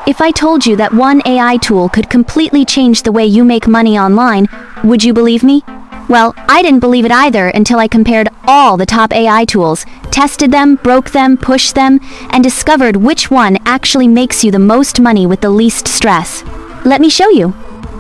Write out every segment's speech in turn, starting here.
If I told you that one AI tool could completely change the way you make money online, would you believe me? Well, I didn't believe it either until I compared all the top AI tools, tested them, broke them, pushed them, and discovered which one actually makes you the most money with the least stress. Let me show you.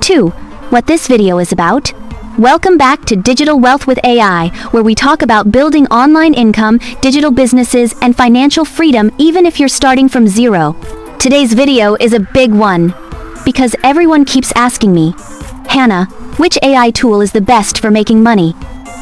2. What this video is about. Welcome back to Digital Wealth with AI, where we talk about building online income, digital businesses, and financial freedom even if you're starting from zero. Today's video is a big one, because everyone keeps asking me, Hannah, which AI tool is the best for making money?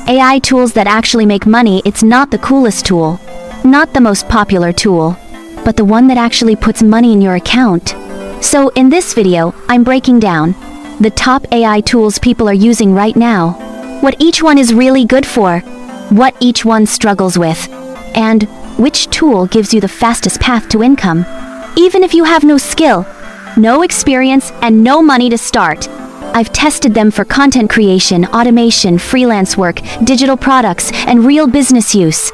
AI tools that actually make money, it's not the coolest tool, not the most popular tool, but the one that actually puts money in your account. So in this video, I'm breaking down the top AI tools people are using right now, what each one is really good for, what each one struggles with, and which tool gives you the fastest path to income. Even if you have no skill, no experience, and no money to start, I've tested them for content creation, automation, freelance work, digital products, and real business use.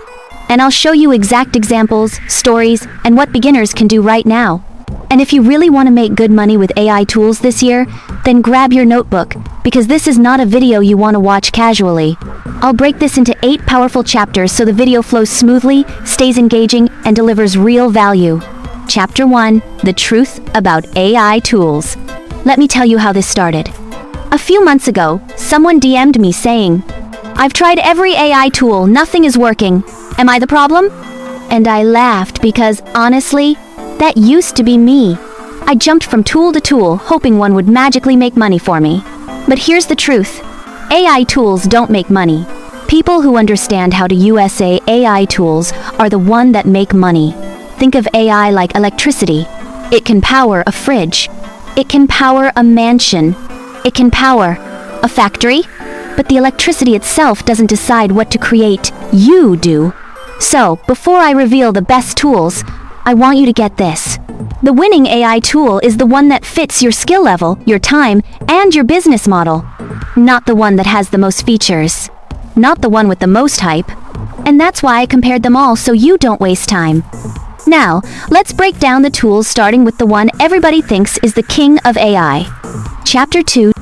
And I'll show you exact examples, stories, and what beginners can do right now. And if you really want to make good money with AI tools this year, then grab your notebook, because this is not a video you want to watch casually. I'll break this into 8 powerful chapters so the video flows smoothly, stays engaging, and delivers real value. Chapter 1: The Truth About AI Tools. Let me tell you how this started. A few months ago, someone DM'd me saying, "I've tried every AI tool, nothing is working. Am I the problem?" And I laughed because, honestly, that used to be me. I jumped from tool to tool, hoping one would magically make money for me. But here's the truth. AI tools don't make money. People who understand how to use AI tools are the one that make money. Think of AI like electricity. It can power a fridge. It can power a mansion. It can power a factory, but the electricity itself doesn't decide what to create, you do. So, before I reveal the best tools, I want you to get this. The winning AI tool is the one that fits your skill level, your time, and your business model. Not the one that has the most features. Not the one with the most hype. And that's why I compared them all so you don't waste time. Now, let's break down the tools starting with the one everybody thinks is the king of AI. Chapter 2.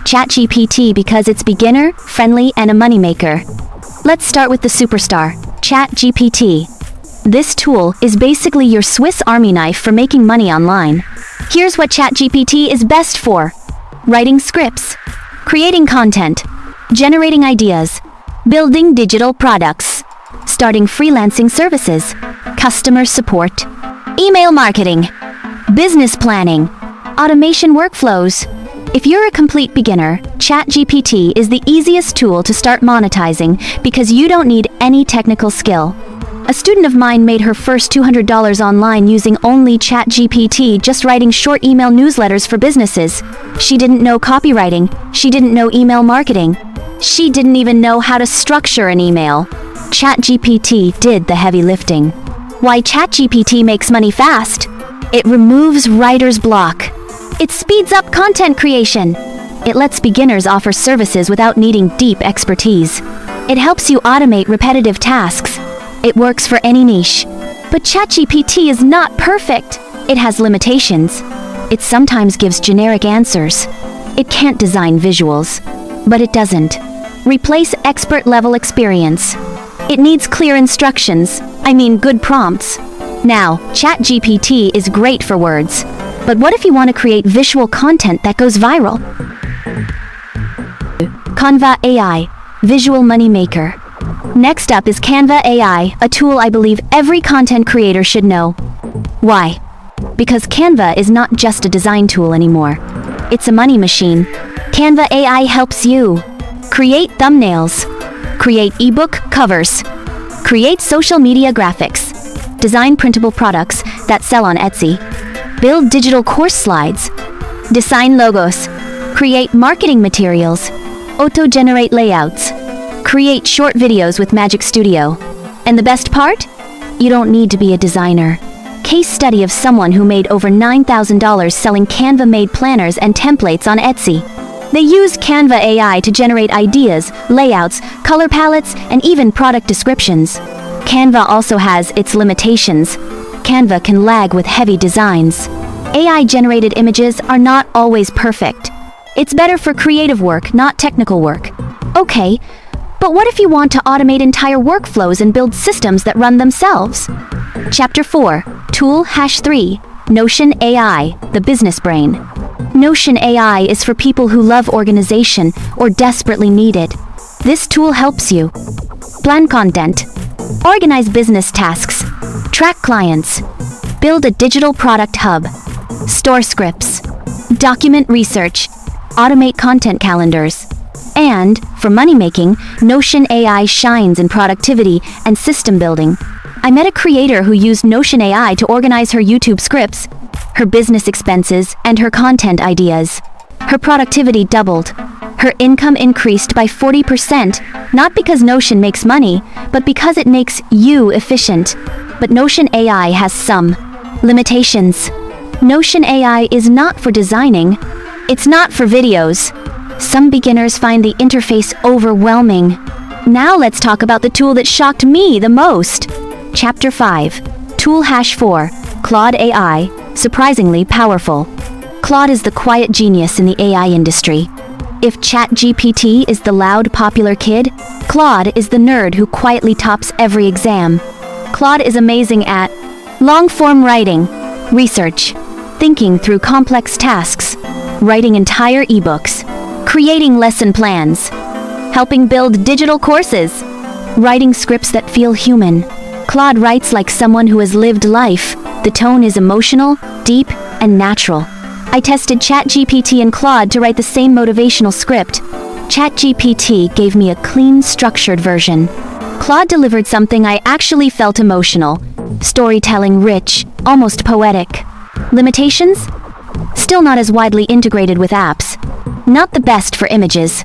ChatGPT, because it's beginner, friendly, and a moneymaker. Let's start with the superstar, ChatGPT. This tool is basically your Swiss Army knife for making money online. Here's what ChatGPT is best for: writing scripts, creating content, generating ideas, building digital products, starting freelancing services, customer support, email marketing, business planning, automation workflows. If you're a complete beginner, ChatGPT is the easiest tool to start monetizing because you don't need any technical skill. A student of mine made her first $200 online using only ChatGPT, just writing short email newsletters for businesses. She didn't know copywriting. She didn't know email marketing. She didn't even know how to structure an email. ChatGPT did the heavy lifting. Why ChatGPT makes money fast? It removes writer's block. It speeds up content creation. It lets beginners offer services without needing deep expertise. It helps you automate repetitive tasks. It works for any niche. But ChatGPT is not perfect. It has limitations. It sometimes gives generic answers. It can't design visuals. But it doesn't replace expert-level experience. It needs clear instructions, good prompts. Now, ChatGPT is great for words. But what if you want to create visual content that goes viral? Canva AI, visual moneymaker. Next up is Canva AI, a tool I believe every content creator should know. Why? Because Canva is not just a design tool anymore. It's a money machine. Canva AI helps you create thumbnails, create ebook covers, create social media graphics, design printable products that sell on Etsy, build digital course slides, design logos, create marketing materials, auto-generate layouts, create short videos with Magic Studio. And the best part? You don't need to be a designer. Case study of someone who made over $9,000 selling Canva-made planners and templates on Etsy. They use Canva AI to generate ideas, layouts, color palettes, and even product descriptions. Canva also has its limitations. Canva can lag with heavy designs. AI-generated images are not always perfect. It's better for creative work, not technical work. Okay, but what if you want to automate entire workflows and build systems that run themselves? Chapter 4, Tool #3, Notion AI, the business brain. Notion AI is for people who love organization or desperately need it. This tool helps you plan content, organize business tasks, track clients, build a digital product hub, store scripts, document research, automate content calendars. And, for money-making, Notion AI shines in productivity and system building. I met a creator who used Notion AI to organize her YouTube scripts, her business expenses, and her content ideas. Her productivity doubled. Her income increased by 40%, not because Notion makes money, but because it makes you efficient. But Notion AI has some limitations. Notion AI is not for designing. It's not for videos. Some beginners find the interface overwhelming. Now let's talk about the tool that shocked me the most. Chapter 5, Tool #4, Claude AI, surprisingly powerful. Claude is the quiet genius in the AI industry. If ChatGPT is the loud, popular kid, Claude is the nerd who quietly tops every exam. Claude is amazing at long-form writing, research, thinking through complex tasks, writing entire ebooks, creating lesson plans, helping build digital courses, writing scripts that feel human. Claude writes like someone who has lived life. The tone is emotional, deep, and natural. I tested ChatGPT and Claude to write the same motivational script. ChatGPT gave me a clean, structured version. Claude delivered something I actually felt emotional. Storytelling rich, almost poetic. Limitations? Still not as widely integrated with apps. Not the best for images.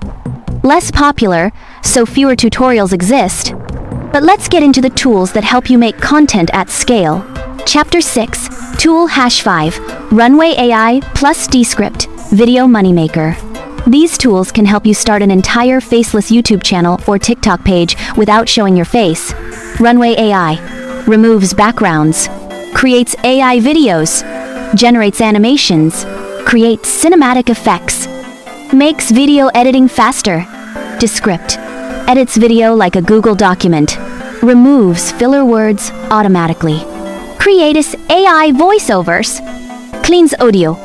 Less popular, so fewer tutorials exist. But let's get into the tools that help you make content at scale. Chapter 6, Tool #5, Runway AI plus Descript, Video Moneymaker. These tools can help you start an entire faceless YouTube channel or TikTok page without showing your face. Runway AI removes backgrounds, creates AI videos, generates animations, creates cinematic effects, makes video editing faster. Descript edits video like a Google document, removes filler words automatically. Creates AI voiceovers, cleans audio,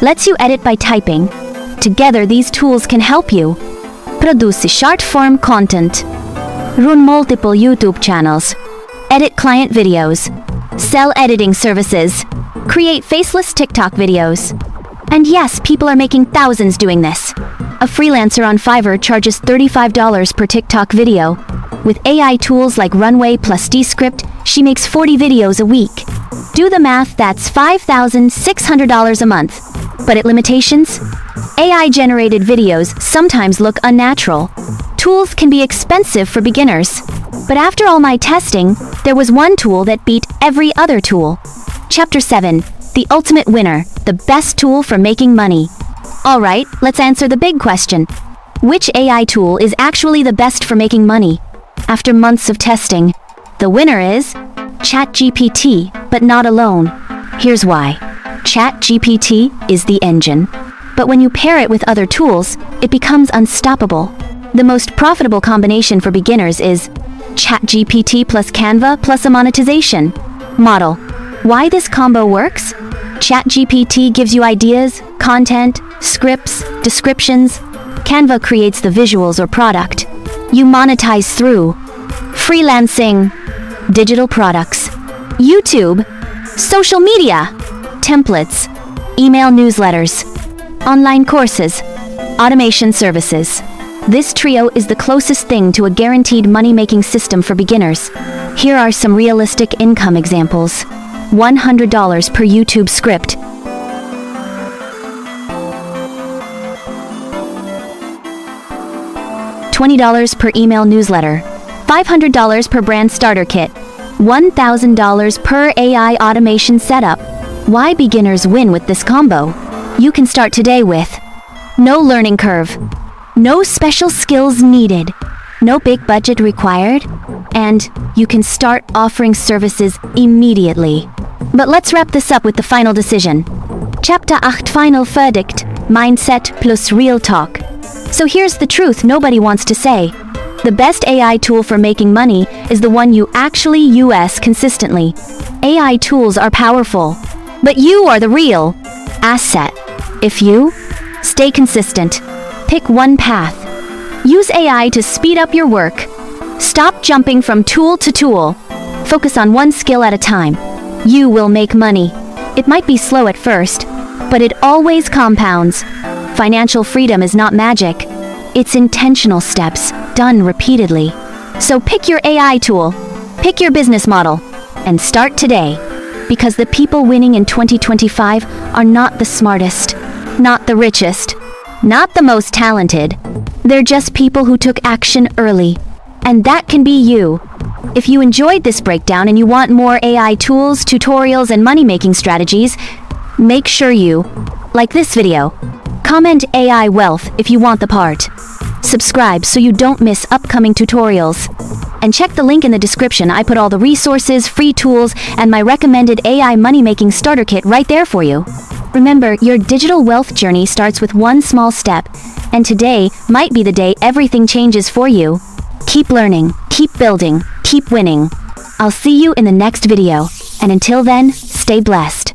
lets you edit by typing. Together, these tools can help you produce short-form content, run multiple YouTube channels, edit client videos, sell editing services, create faceless TikTok videos. And yes, people are making thousands doing this. A freelancer on Fiverr charges $35 per TikTok video. With AI tools like Runway plus Descript, she makes 40 videos a week. Do the math, that's $5,600 a month. But at limitations? AI-generated videos sometimes look unnatural. Tools can be expensive for beginners. But after all my testing, there was one tool that beat every other tool. Chapter 7, The Ultimate Winner, the best tool for making money. Alright, let's answer the big question. Which AI tool is actually the best for making money? After months of testing, the winner is ChatGPT, but not alone. Here's why. ChatGPT is the engine. But when you pair it with other tools, it becomes unstoppable. The most profitable combination for beginners is ChatGPT plus Canva plus a monetization model. Why this combo works? ChatGPT gives you ideas, content, scripts, descriptions. Canva creates the visuals or product. You monetize through freelancing, digital products, YouTube, social media, templates, email newsletters, online courses, automation services. This trio is the closest thing to a guaranteed money-making system for beginners. Here are some realistic income examples. $100 per YouTube script, $20 per email newsletter, $500 per brand starter kit, $1,000 per AI automation setup. Why beginners win with this combo? You can start today with no learning curve, no special skills needed, no big budget required, and you can start offering services immediately. But let's wrap this up with the final decision. Chapter 8 Final Verdict, Mindset plus Real Talk. So here's the truth nobody wants to say. The best AI tool for making money is the one you actually use consistently. AI tools are powerful, but you are the real asset. If you stay consistent, pick one path. Use AI to speed up your work. Stop jumping from tool to tool. Focus on one skill at a time. You will make money. It might be slow at first, but it always compounds. Financial freedom is not magic. It's intentional steps, done repeatedly. So pick your AI tool, pick your business model, and start today. Because the people winning in 2025 are not the smartest, not the richest, not the most talented. They're just people who took action early. And that can be you. If you enjoyed this breakdown and you want more AI tools, tutorials, and money-making strategies, make sure you like this video. Comment AI wealth if you want the part. Subscribe so you don't miss upcoming tutorials. And check the link in the description. I put all the resources, free tools, and my recommended AI money-making starter kit right there for you. Remember, your digital wealth journey starts with one small step, and today might be the day everything changes for you. Keep learning, keep building, keep winning. I'll see you in the next video, and until then, stay blessed.